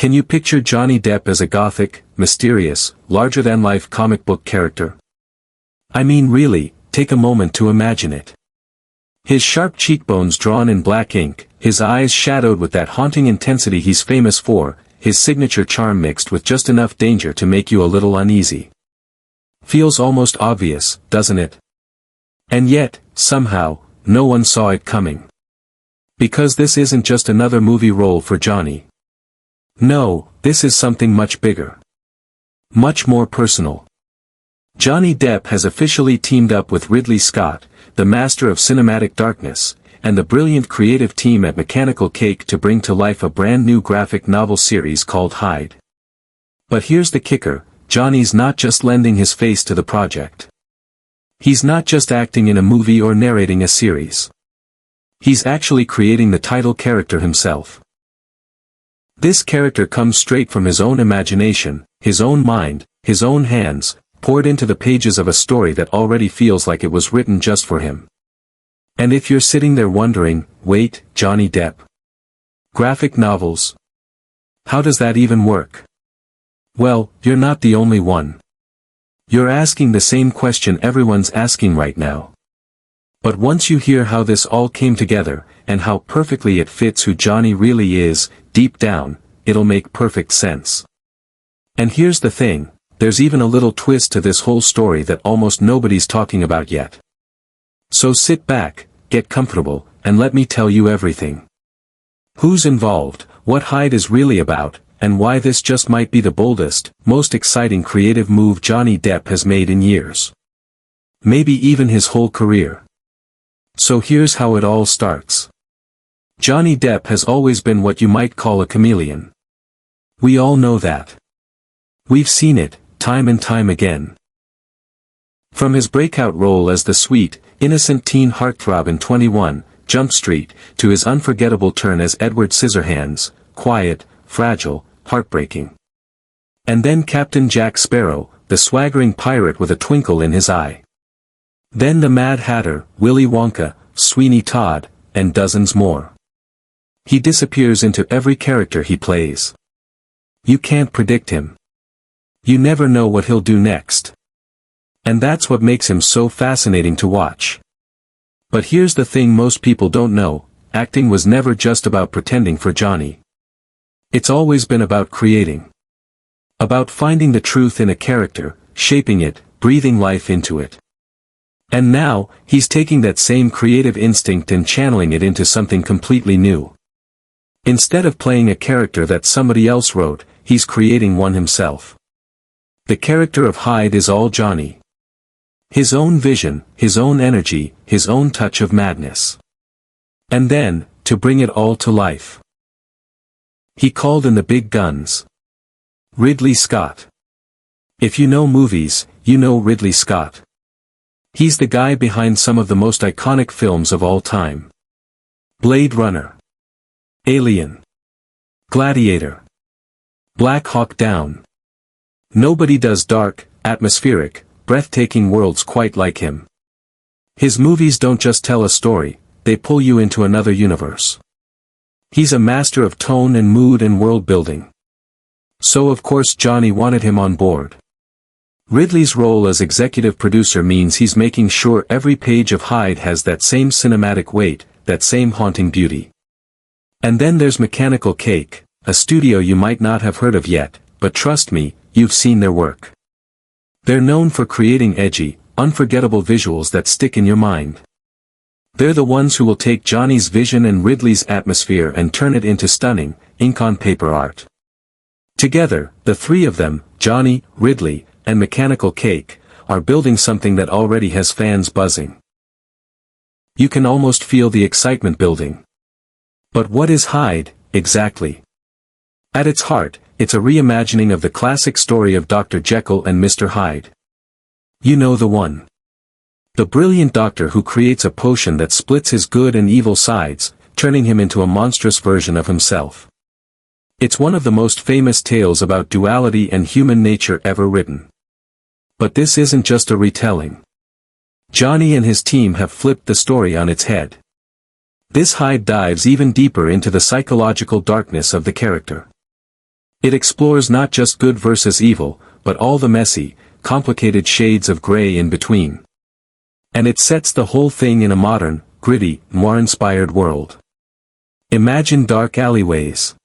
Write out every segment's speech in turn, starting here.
Can you picture Johnny Depp as a gothic, mysterious, larger-than-life comic book character? I mean really, take a moment to imagine it. His sharp cheekbones drawn in black ink, his eyes shadowed with that haunting intensity he's famous for, his signature charm mixed with just enough danger to make you a little uneasy. Feels almost obvious, doesn't it? And yet, somehow, no one saw it coming. Because this isn't just another movie role for Johnny. No, this is something much bigger. Much more personal. Johnny Depp has officially teamed up with Ridley Scott, the master of cinematic darkness, and the brilliant creative team at Mechanical Cake to bring to life a brand new graphic novel series called Hyde. But here's the kicker, Johnny's not just lending his face to the project. He's not just acting in a movie or narrating a series. He's actually creating the title character himself. This character comes straight from his own imagination, his own mind, his own hands, poured into the pages of a story that already feels like it was written just for him. And if you're sitting there wondering, wait, Johnny Depp? Graphic novels? How does that even work? Well, you're not the only one. You're asking the same question everyone's asking right now. But once you hear how this all came together, and how perfectly it fits who Johnny really is, deep down, it'll make perfect sense. And here's the thing, there's even a little twist to this whole story that almost nobody's talking about yet. So sit back, get comfortable, and let me tell you everything. Who's involved, what Hyde is really about, and why this just might be the boldest, most exciting creative move Johnny Depp has made in years. Maybe even his whole career. So here's how it all starts. Johnny Depp has always been what you might call a chameleon. We all know that. We've seen it, time and time again. From his breakout role as the sweet, innocent teen heartthrob in 21 Jump Street, to his unforgettable turn as Edward Scissorhands, quiet, fragile, heartbreaking. And then Captain Jack Sparrow, the swaggering pirate with a twinkle in his eye. Then the Mad Hatter, Willy Wonka, Sweeney Todd, and dozens more. He disappears into every character he plays. You can't predict him. You never know what he'll do next. And that's what makes him so fascinating to watch. But here's the thing most people don't know, acting was never just about pretending for Johnny. It's always been about creating. About finding the truth in a character, shaping it, breathing life into it. And now, he's taking that same creative instinct and channeling it into something completely new. Instead of playing a character that somebody else wrote, he's creating one himself. The character of Hyde is all Johnny. His own vision, his own energy, his own touch of madness. And then, to bring it all to life, he called in the big guns. Ridley Scott. If you know movies, you know Ridley Scott. He's the guy behind some of the most iconic films of all time. Blade Runner. Alien. Gladiator. Black Hawk Down. Nobody does dark, atmospheric, breathtaking worlds quite like him. His movies don't just tell a story, they pull you into another universe. He's a master of tone and mood and world building. So of course Johnny wanted him on board. Ridley's role as executive producer means he's making sure every page of Hyde has that same cinematic weight, that same haunting beauty. And then there's Mechanical Cake, a studio you might not have heard of yet, but trust me, you've seen their work. They're known for creating edgy, unforgettable visuals that stick in your mind. They're the ones who will take Johnny's vision and Ridley's atmosphere and turn it into stunning, ink-on-paper art. Together, the three of them, Johnny, Ridley, and Mechanical Cake, are building something that already has fans buzzing. You can almost feel the excitement building. But what is Hyde, exactly? At its heart, it's a reimagining of the classic story of Dr. Jekyll and Mr. Hyde. You know the one. The brilliant doctor who creates a potion that splits his good and evil sides, turning him into a monstrous version of himself. It's one of the most famous tales about duality and human nature ever written. But this isn't just a retelling. Johnny and his team have flipped the story on its head. This Hyde dives even deeper into the psychological darkness of the character. It explores not just good versus evil, but all the messy, complicated shades of gray in between. And it sets the whole thing in a modern, gritty, noir-inspired world. Imagine dark alleyways,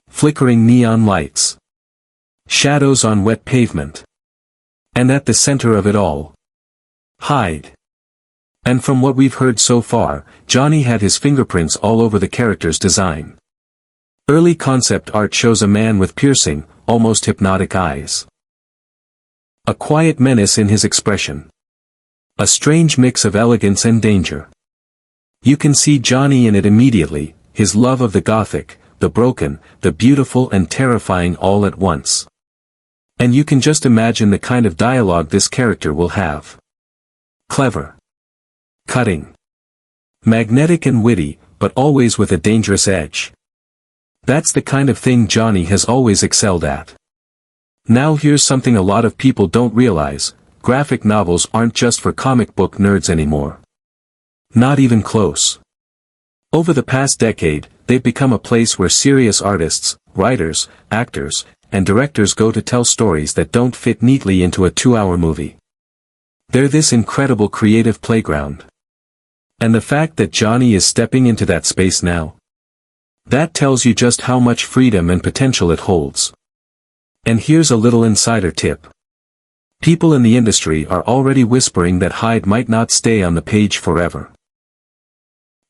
flickering neon lights, shadows on wet pavement. And at the center of it all, Hyde. And from what we've heard so far, Johnny had his fingerprints all over the character's design. Early concept art shows a man with piercing, almost hypnotic eyes. A quiet menace in his expression. A strange mix of elegance and danger. You can see Johnny in it immediately, his love of the gothic, the broken, the beautiful and terrifying all at once. And you can just imagine the kind of dialogue this character will have. Clever. Cutting. Magnetic and witty, but always with a dangerous edge. That's the kind of thing Johnny has always excelled at. Now here's something a lot of people don't realize, graphic novels aren't just for comic book nerds anymore. Not even close. Over the past decade, they've become a place where serious artists, writers, actors, and directors go to tell stories that don't fit neatly into a 2-hour movie. They're this incredible creative playground. And the fact that Johnny is stepping into that space now, that tells you just how much freedom and potential it holds. And here's a little insider tip. People in the industry are already whispering that Hyde might not stay on the page forever.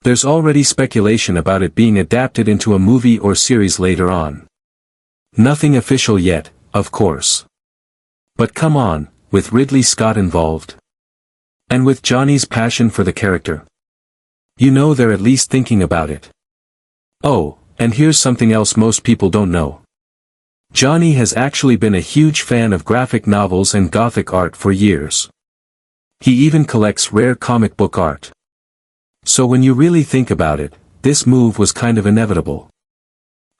There's already speculation about it being adapted into a movie or series later on. Nothing official yet, of course. But come on, with Ridley Scott involved. And with Johnny's passion for the character. You know they're at least thinking about it. Oh, and here's something else most people don't know. Johnny has actually been a huge fan of graphic novels and gothic art for years. He even collects rare comic book art. So when you really think about it, this move was kind of inevitable.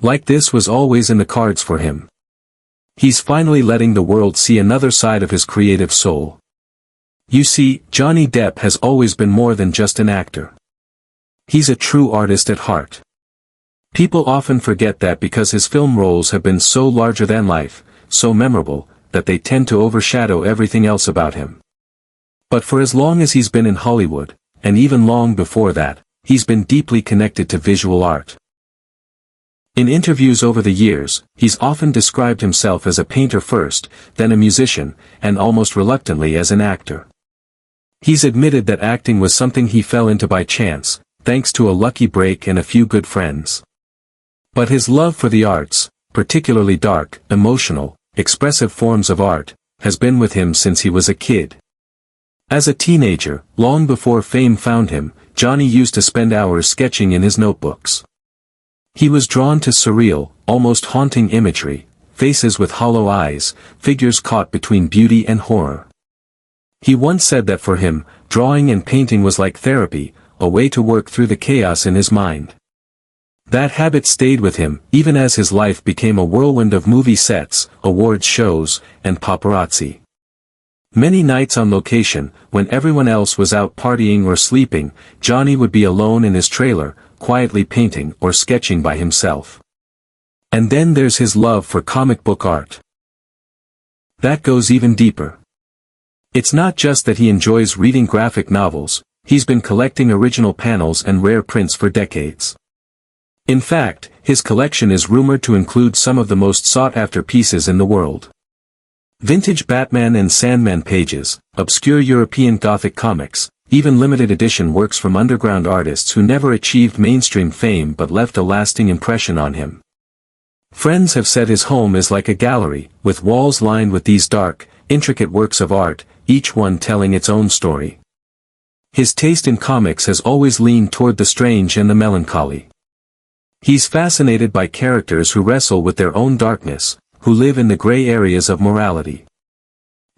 Like this was always in the cards for him. He's finally letting the world see another side of his creative soul. You see, Johnny Depp has always been more than just an actor. He's a true artist at heart. People often forget that because his film roles have been so larger than life, so memorable, that they tend to overshadow everything else about him. But for as long as he's been in Hollywood, and even long before that, he's been deeply connected to visual art. In interviews over the years, he's often described himself as a painter first, then a musician, and almost reluctantly as an actor. He's admitted that acting was something he fell into by chance, thanks to a lucky break and a few good friends. But his love for the arts, particularly dark, emotional, expressive forms of art, has been with him since he was a kid. As a teenager, long before fame found him, Johnny used to spend hours sketching in his notebooks. He was drawn to surreal, almost haunting imagery, faces with hollow eyes, figures caught between beauty and horror. He once said that for him, drawing and painting was like therapy, a way to work through the chaos in his mind. That habit stayed with him, even as his life became a whirlwind of movie sets, awards shows, and paparazzi. Many nights on location, when everyone else was out partying or sleeping, Johnny would be alone in his trailer, quietly painting or sketching by himself. And then there's his love for comic book art. That goes even deeper. It's not just that he enjoys reading graphic novels, he's been collecting original panels and rare prints for decades. In fact, his collection is rumored to include some of the most sought-after pieces in the world. Vintage Batman and Sandman pages, obscure European Gothic comics, even limited edition works from underground artists who never achieved mainstream fame but left a lasting impression on him. Friends have said his home is like a gallery, with walls lined with these dark, intricate works of art, each one telling its own story. His taste in comics has always leaned toward the strange and the melancholy. He's fascinated by characters who wrestle with their own darkness, who live in the gray areas of morality.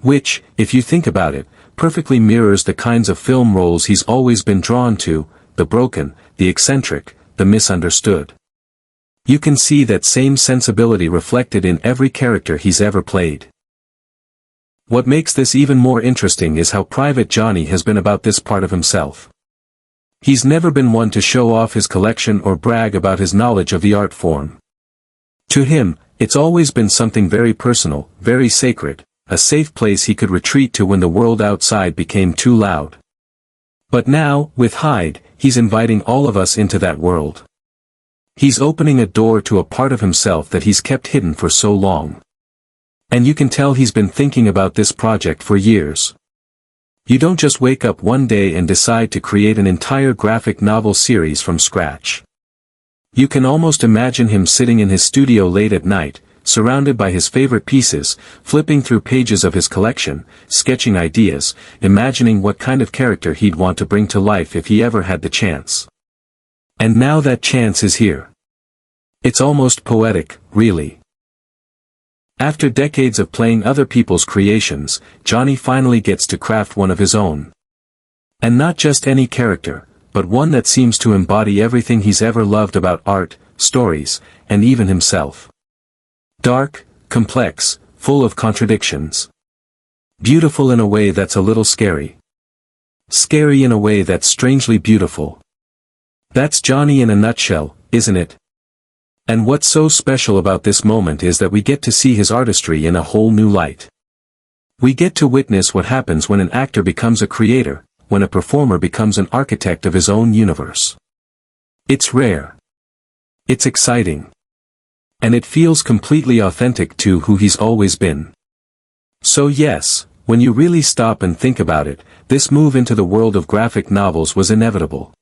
Which, if you think about it, perfectly mirrors the kinds of film roles he's always been drawn to, the broken, the eccentric, the misunderstood. You can see that same sensibility reflected in every character he's ever played. What makes this even more interesting is how private Johnny has been about this part of himself. He's never been one to show off his collection or brag about his knowledge of the art form. To him, It's always been something very personal, very sacred, a safe place he could retreat to when the world outside became too loud. But now, with Hyde, he's inviting all of us into that world. He's opening a door to a part of himself that he's kept hidden for so long. And you can tell he's been thinking about this project for years. You don't just wake up one day and decide to create an entire graphic novel series from scratch. You can almost imagine him sitting in his studio late at night, surrounded by his favorite pieces, flipping through pages of his collection, sketching ideas, imagining what kind of character he'd want to bring to life if he ever had the chance. And now that chance is here. It's almost poetic, really. After decades of playing other people's creations, Johnny finally gets to craft one of his own. And not just any character, but one that seems to embody everything he's ever loved about art, stories, and even himself. Dark, complex, full of contradictions. Beautiful in a way that's a little scary. Scary in a way that's strangely beautiful. That's Johnny in a nutshell, isn't it? And what's so special about this moment is that we get to see his artistry in a whole new light. We get to witness what happens when an actor becomes a creator, when a performer becomes an architect of his own universe. It's rare. It's exciting. And it feels completely authentic to who he's always been. So yes, when you really stop and think about it, this move into the world of graphic novels was inevitable.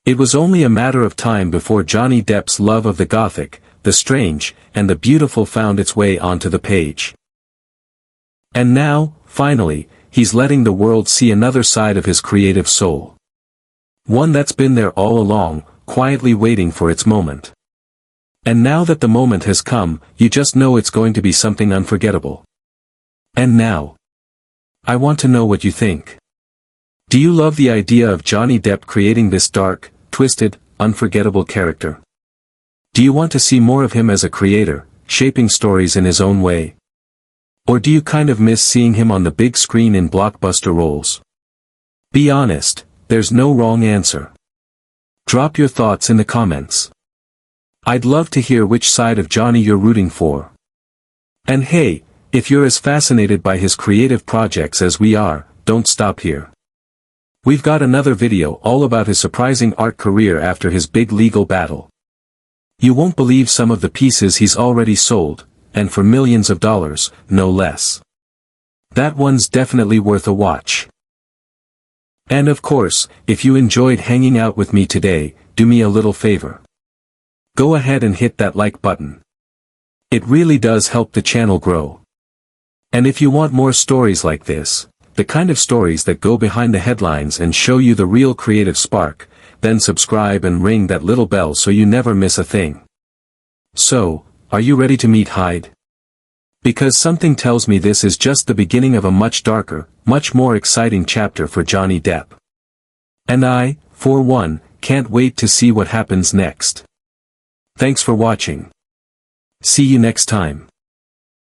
It was only a matter of time before Johnny Depp's love of the gothic, the strange, and the beautiful found its way onto the page. And now, finally, he's letting the world see another side of his creative soul. One that's been there all along, quietly waiting for its moment. And now that the moment has come, you just know it's going to be something unforgettable. And now, I want to know what you think. Do you love the idea of Johnny Depp creating this dark, twisted, unforgettable character? Do you want to see more of him as a creator, shaping stories in his own way? Or do you kind of miss seeing him on the big screen in blockbuster roles? Be honest, there's no wrong answer. Drop your thoughts in the comments. I'd love to hear which side of Johnny you're rooting for. And hey, if you're as fascinated by his creative projects as we are, don't stop here. We've got another video all about his surprising art career after his big legal battle. You won't believe some of the pieces he's already sold, and for millions of dollars, no less. That one's definitely worth a watch. And of course, if you enjoyed hanging out with me today, do me a little favor. Go ahead and hit that like button. It really does help the channel grow. And if you want more stories like this, the kind of stories that go behind the headlines and show you the real creative spark, then subscribe and ring that little bell so you never miss a thing. So, are you ready to meet Hyde? Because something tells me this is just the beginning of a much darker, much more exciting chapter for Johnny Depp. And I, for one, can't wait to see what happens next. Thanks for watching. See you next time.